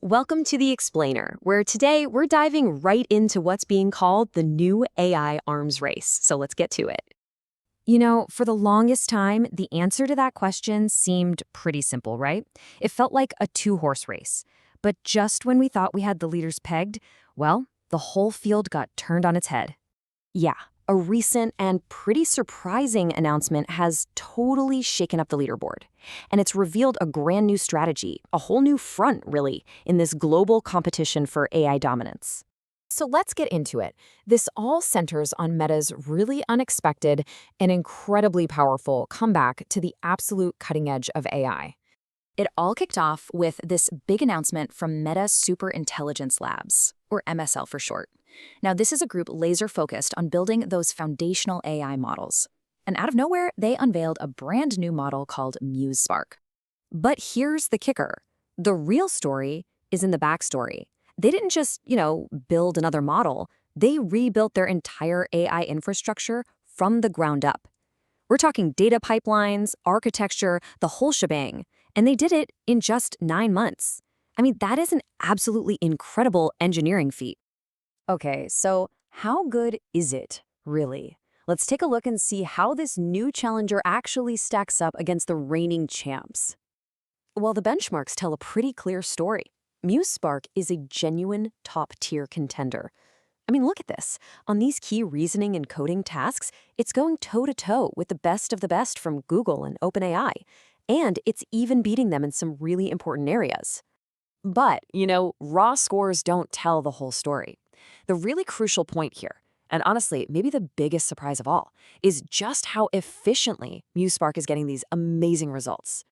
Welcome to The Explainer, where today we're diving right into what's being called the new AI arms race. So let's get to it. For the longest time, the answer to that question seemed pretty simple, right? It felt like a two-horse race. But just when we thought we had the leaders pegged, well, the whole field got turned on its head. Yeah, a recent and pretty surprising announcement has totally shaken up the leaderboard. And it's revealed a brand new strategy, a whole new front, really, in this global competition for AI dominance. So let's get into it. This all centers on Meta's really unexpected and incredibly powerful comeback to the absolute cutting edge of AI. It all kicked off with this big announcement from Meta Superintelligence Labs, or MSL for short. Now, this is a group laser-focused on building those foundational AI models. And out of nowhere, they unveiled a brand new model called Muse Spark. But here's the kicker. The real story is in the backstory. They didn't just, build another model. They rebuilt their entire AI infrastructure from the ground up. We're talking data pipelines, architecture, the whole shebang. And they did it in just 9 months. I mean, that is an absolutely incredible engineering feat. Okay, so how good is it, really? Let's take a look and see how this new challenger actually stacks up against the reigning champs. Well, the benchmarks tell a pretty clear story. Muse Spark is a genuine top-tier contender. I mean, look at this. On these key reasoning and coding tasks, it's going toe-to-toe with the best from Google and OpenAI. And it's even beating them in some really important areas. But, raw scores don't tell the whole story. The really crucial point here, and honestly, maybe the biggest surprise of all, is just how efficiently MuseSpark is getting these amazing results.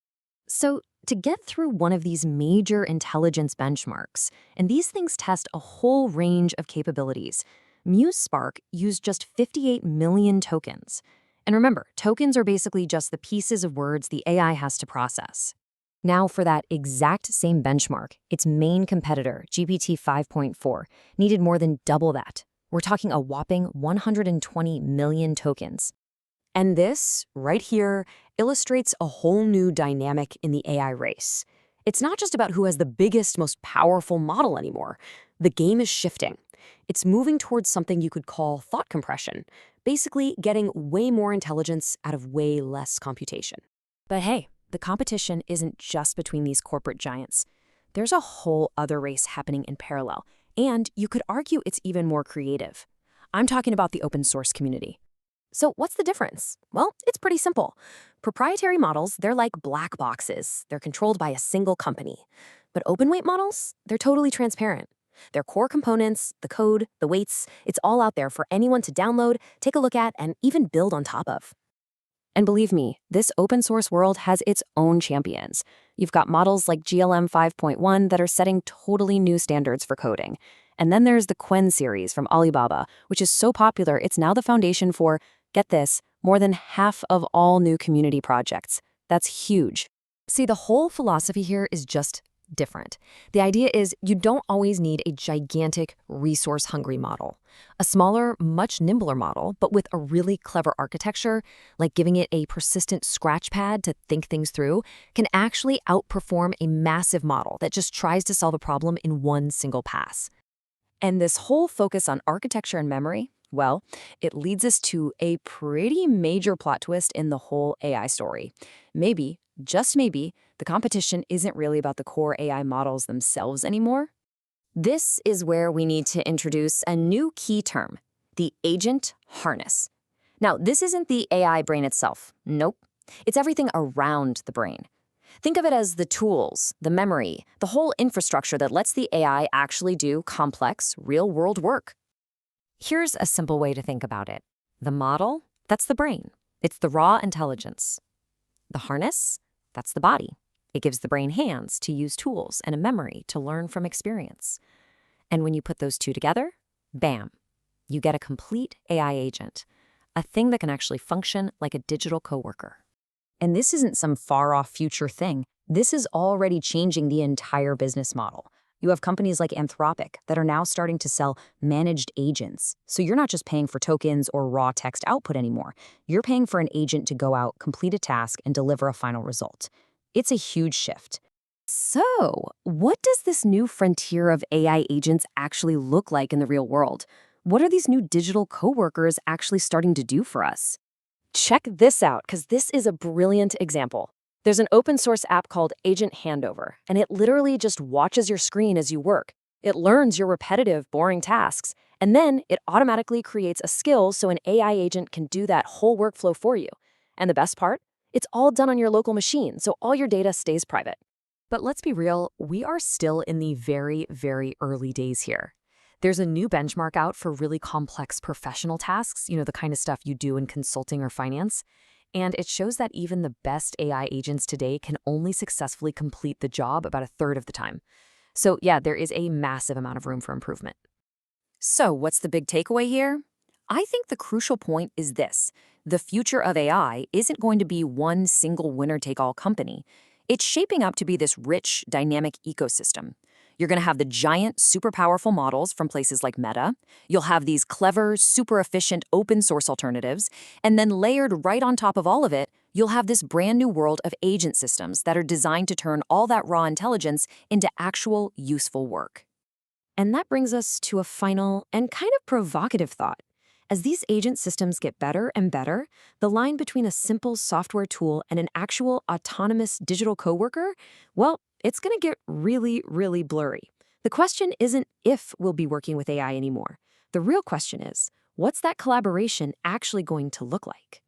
So, to get through one of these major intelligence benchmarks, and these things test a whole range of capabilities, MuseSpark used just 58 million tokens. And remember, tokens are basically just the pieces of words the AI has to process. Now, for that exact same benchmark, its main competitor, GPT 5.4, needed more than double that. We're talking a whopping 120 million tokens. And this, right here, illustrates a whole new dynamic in the AI race. It's not just about who has the biggest, most powerful model anymore. The game is shifting. It's moving towards something you could call thought compression, basically getting way more intelligence out of way less computation. But hey, the competition isn't just between these corporate giants. There's a whole other race happening in parallel, and you could argue it's even more creative. I'm talking about the open source community. So what's the difference? Well, it's pretty simple. Proprietary models, they're like black boxes. They're controlled by a single company. But open weight models, they're totally transparent. Their core components, the code, the weights, it's all out there for anyone to download, take a look at, and even build on top of. And believe me, this open source world has its own champions. You've got models like GLM 5.1 that are setting totally new standards for coding. And then there's the Qwen series from Alibaba, which is so popular it's now the foundation for, get this, more than half of all new community projects. That's huge. See, the whole philosophy here is just different. The idea is you don't always need a gigantic, resource-hungry model. A smaller, much nimbler model, but with a really clever architecture, like giving it a persistent scratch pad to think things through, can actually outperform a massive model that just tries to solve a problem in one single pass. And this whole focus on architecture and memory, well, it leads us to a pretty major plot twist in the whole AI story. Maybe, just maybe, the competition isn't really about the core AI models themselves anymore. This is where we need to introduce a new key term, the agent harness. Now, this isn't the AI brain itself. Nope. It's everything around the brain. Think of it as the tools, the memory, the whole infrastructure that lets the AI actually do complex, real-world work. Here's a simple way to think about it. The model, that's the brain. It's the raw intelligence. The harness, that's the body. It gives the brain hands to use tools and a memory to learn from experience. And when you put those two together, bam, you get a complete AI agent, a thing that can actually function like a digital coworker. And this isn't some far-off future thing. This is already changing the entire business model. You have companies like Anthropic that are now starting to sell managed agents. So you're not just paying for tokens or raw text output anymore. You're paying for an agent to go out, complete a task, and deliver a final result. It's a huge shift. So, what does this new frontier of AI agents actually look like in the real world? What are these new digital coworkers actually starting to do for us? Check this out, because this is a brilliant example. There's an open source app called Agent Handover, and it literally just watches your screen as you work. It learns your repetitive, boring tasks, and then it automatically creates a skill so an AI agent can do that whole workflow for you. And the best part? It's all done on your local machine, so all your data stays private. But let's be real, we are still in the very, very early days here. There's a new benchmark out for really complex professional tasks, the kind of stuff you do in consulting or finance. And it shows that even the best AI agents today can only successfully complete the job about a third of the time. So yeah, there is a massive amount of room for improvement. So what's the big takeaway here? I think the crucial point is this. The future of AI isn't going to be one single winner-take-all company. It's shaping up to be this rich, dynamic ecosystem. You're going to have the giant, super powerful models from places like Meta. You'll have these clever, super efficient open source alternatives. And then layered right on top of all of it, you'll have this brand new world of agent systems that are designed to turn all that raw intelligence into actual, useful work. And that brings us to a final and kind of provocative thought. As these agent systems get better and better, the line between a simple software tool and an actual autonomous digital coworker, well, it's going to get really, really blurry. The question isn't if we'll be working with AI anymore. The real question is, what's that collaboration actually going to look like?